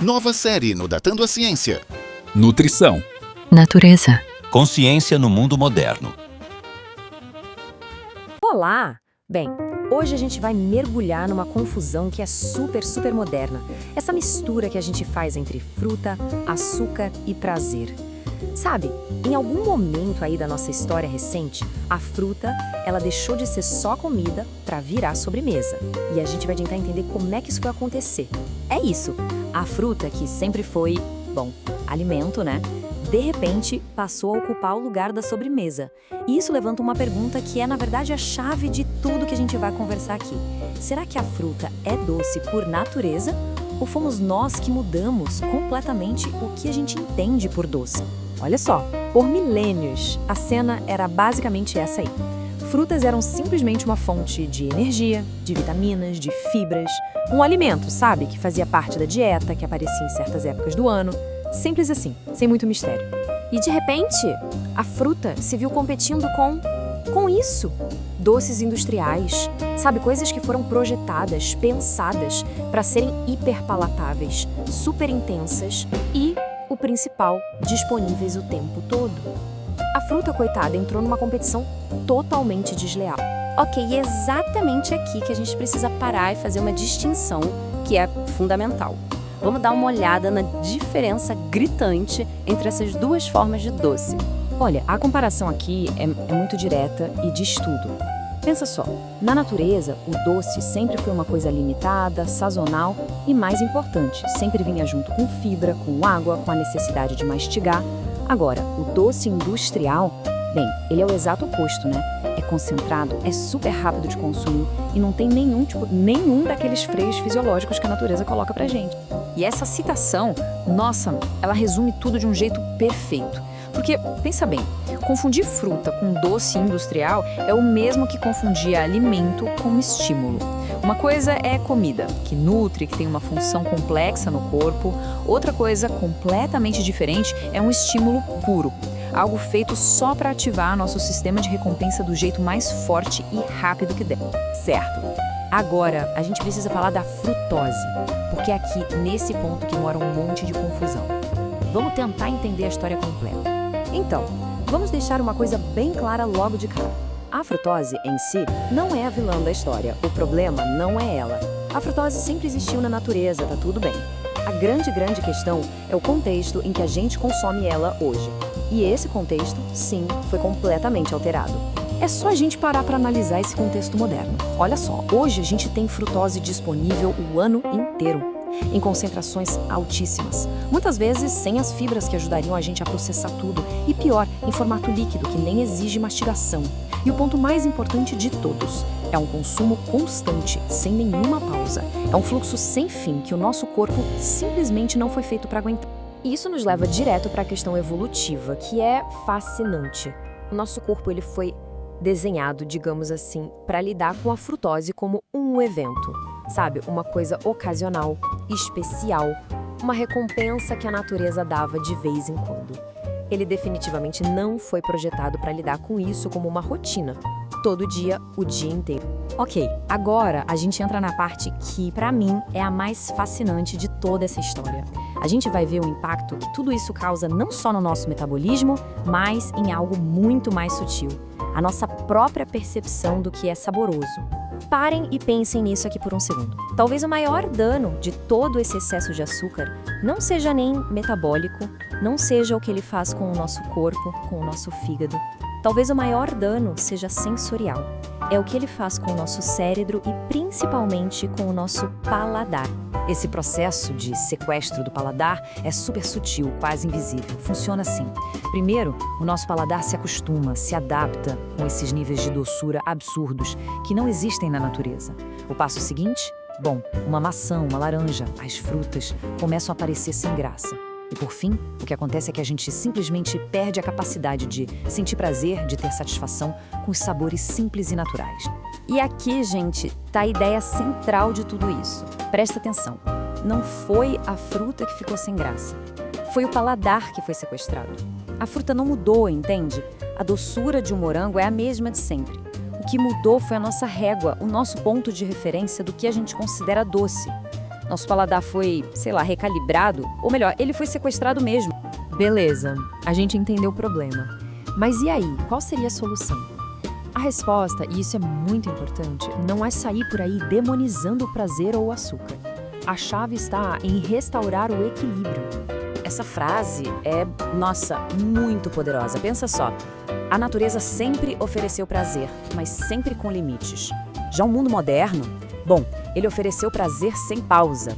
Nova série no Datando a Ciência. Nutrição. Natureza. Consciência no mundo moderno. Olá! Bem, hoje a gente vai mergulhar numa confusão que é super moderna. Essa mistura que a gente faz entre fruta, açúcar e prazer. Sabe, em algum momento aí da nossa história recente, a fruta, ela deixou de ser só comida para virar sobremesa. E a gente vai tentar entender como é que isso foi acontecer. É isso, a fruta que sempre foi, alimento, né? De repente, passou a ocupar o lugar da sobremesa. E isso levanta uma pergunta que é, na verdade, a chave de tudo que a gente vai conversar aqui. Será que a fruta é doce por natureza? Ou fomos nós que mudamos completamente o que a gente entende por doce? Olha só, por milênios, a cena era basicamente essa aí. Frutas eram simplesmente uma fonte de energia, de vitaminas, de fibras. Um alimento, sabe? Que fazia parte da dieta, que aparecia em certas épocas do ano. Simples assim, sem muito mistério. E de repente, a fruta se viu competindo com isso. Doces industriais, sabe? Coisas que foram projetadas, pensadas para serem hiperpalatáveis, super intensas e, o principal, disponíveis o tempo todo. A fruta, coitada, entrou numa competição totalmente desleal. Ok, é exatamente aqui que a gente precisa parar e fazer uma distinção que é fundamental. Vamos dar uma olhada na diferença gritante entre essas duas formas de doce. Olha, a comparação aqui é muito direta e diz tudo. Pensa só, na natureza, o doce sempre foi uma coisa limitada, sazonal e, mais importante, sempre vinha junto com fibra, com água, com a necessidade de mastigar. Agora, o doce industrial, ele é o exato oposto, né? É concentrado, é super rápido de consumir e não tem nenhum daqueles freios fisiológicos que a natureza coloca pra gente. E essa citação, nossa, ela resume tudo de um jeito perfeito. Porque, pensa bem, confundir fruta com doce industrial é o mesmo que confundir alimento com estímulo. Uma coisa é comida, que nutre, que tem uma função complexa no corpo. Outra coisa completamente diferente é um estímulo puro. Algo feito só para ativar nosso sistema de recompensa do jeito mais forte e rápido que der. Certo. Agora, a gente precisa falar da frutose, porque é aqui, nesse ponto, que mora um monte de confusão. Vamos tentar entender a história completa. Então, vamos deixar uma coisa bem clara logo de cara. A frutose, em si, não é a vilã da história. O problema não é ela. A frutose sempre existiu na natureza, tá tudo bem. A grande questão é o contexto em que a gente consome ela hoje. E esse contexto, sim, foi completamente alterado. É só a gente parar para analisar esse contexto moderno. Olha só, hoje a gente tem frutose disponível o ano inteiro, em concentrações altíssimas. Muitas vezes sem as fibras que ajudariam a gente a processar tudo. E pior, em formato líquido, que nem exige mastigação. E o ponto mais importante de todos, é um consumo constante, sem nenhuma pausa. É um fluxo sem fim que o nosso corpo simplesmente não foi feito para aguentar. E isso nos leva direto para a questão evolutiva, que é fascinante. O nosso corpo ele foi desenhado, digamos assim, para lidar com a frutose como um evento. Sabe, uma coisa ocasional, especial, uma recompensa que a natureza dava de vez em quando. Ele definitivamente não foi projetado para lidar com isso como uma rotina, todo dia, o dia inteiro. Ok, agora a gente entra na parte que, para mim, é a mais fascinante de toda essa história. A gente vai ver o impacto que tudo isso causa não só no nosso metabolismo, mas em algo muito mais sutil. A nossa própria percepção do que é saboroso. Parem e pensem nisso aqui por um segundo. Talvez o maior dano de todo esse excesso de açúcar não seja nem metabólico, não seja o que ele faz com o nosso corpo, com o nosso fígado. Talvez o maior dano seja sensorial. É o que ele faz com o nosso cérebro e principalmente com o nosso paladar. Esse processo de sequestro do paladar é super sutil, quase invisível. Funciona assim. Primeiro, o nosso paladar se acostuma, se adapta com esses níveis de doçura absurdos que não existem na natureza. O passo seguinte? Uma maçã, uma laranja, as frutas começam a aparecer sem graça. E por fim, o que acontece é que a gente simplesmente perde a capacidade de sentir prazer, de ter satisfação com os sabores simples e naturais. E aqui, gente, tá a ideia central de tudo isso. Presta atenção. Não foi a fruta que ficou sem graça. Foi o paladar que foi sequestrado. A fruta não mudou, entende? A doçura de um morango é a mesma de sempre. O que mudou foi a nossa régua, o nosso ponto de referência do que a gente considera doce. Nosso paladar foi, sei lá, recalibrado, ou melhor, ele foi sequestrado mesmo. Beleza, a gente entendeu o problema. Mas e aí, qual seria a solução? A resposta, e isso é muito importante, não é sair por aí demonizando o prazer ou o açúcar. A chave está em restaurar o equilíbrio. Essa frase é, nossa, muito poderosa. Pensa só, a natureza sempre ofereceu prazer, mas sempre com limites. Já o mundo moderno, bom, ele ofereceu prazer sem pausa.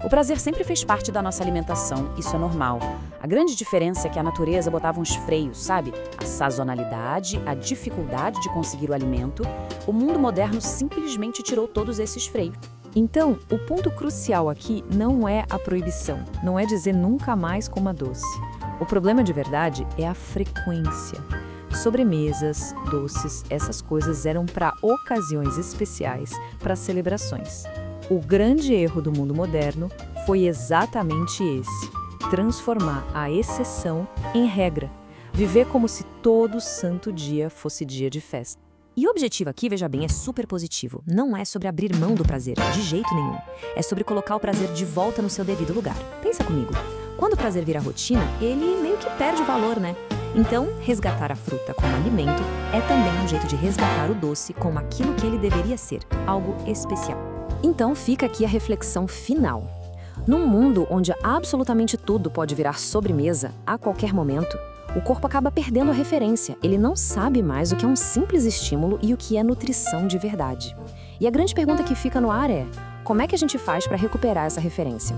O prazer sempre fez parte da nossa alimentação, isso é normal. A grande diferença é que a natureza botava uns freios, sabe? A sazonalidade, a dificuldade de conseguir o alimento. O mundo moderno simplesmente tirou todos esses freios. Então, o ponto crucial aqui não é a proibição, não é dizer nunca mais coma doce. O problema de verdade é a frequência. Sobremesas, doces, essas coisas eram para ocasiões especiais, para celebrações. O grande erro do mundo moderno foi exatamente esse: transformar a exceção em regra. Viver como se todo santo dia fosse dia de festa. E o objetivo aqui, veja bem, é super positivo. Não é sobre abrir mão do prazer, de jeito nenhum. É sobre colocar o prazer de volta no seu devido lugar. Pensa comigo. Quando o prazer vira rotina, ele meio que perde valor, né? Então, resgatar a fruta como alimento é também um jeito de resgatar o doce como aquilo que ele deveria ser, algo especial. Então, fica aqui a reflexão final. Num mundo onde absolutamente tudo pode virar sobremesa a qualquer momento, o corpo acaba perdendo a referência. Ele não sabe mais o que é um simples estímulo e o que é nutrição de verdade. E a grande pergunta que fica no ar é: como é que a gente faz para recuperar essa referência?